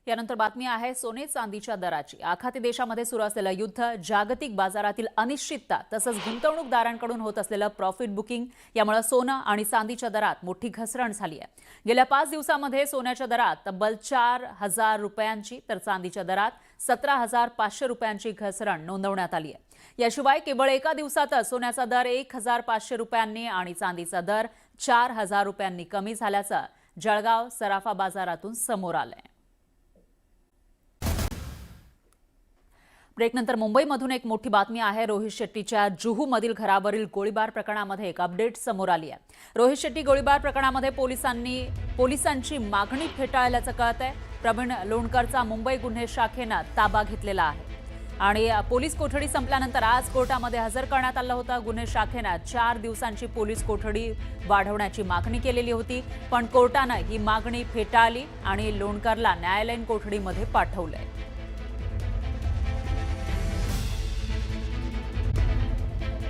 यानंतर बातमी आहे सोने चांदीच्या दराची। आखाती देशामध्ये सुरू असलेलं युद्ध, जागतिक बाजारातील अनिश्चितता तसंच गुंतवणूकदारांकडून होत असलेलं प्रॉफिट बुकिंग यामुळे सोनं आणि चांदीच्या दरात मोठी घसरण झाली आहे। गेल्या 5 दिवसांमध्ये सोन्याच्या दरात तब्बल 4,000 रुपयांची तर चांदीच्या दरात 17,500 रुपयांची घसरण नोंदवण्यात आली आहे। याशिवाय केवळ एका दिवसातच सोन्याचा दर 1,500 रुपयांनी आणि चांदीचा दर 4,000 रुपयांनी कमी झाल्याचं जळगाव सराफा बाजारातून समोर आलंय। ब्रेकनंतर मुंबईमधून एक मोठी बातमी आहे। रोहित शेट्टीच्या जुहूमधील घरावरील गोळीबार प्रकरणामध्ये एक अपडेट समोर आली आहे। रोहित शेट्टी गोळीबार प्रकरणामध्ये पोलिसांची मागणी फेटाळल्याचं कळतंय। प्रवीण लोणकरचा मुंबई गुन्हे शाखेनं ताबा घेतलेला आहे आणि पोलीस कोठडी संपल्यानंतर आज कोर्टामध्ये हजर करण्यात आलं होतं। गुन्हे शाखेनं 4 दिवसांची पोलीस कोठडी वाढवण्याची मागणी केलेली होती, पण कोर्टानं ही मागणी फेटाळली आणि लोणकरला न्यायालयीन कोठडीमध्ये पाठवलंय।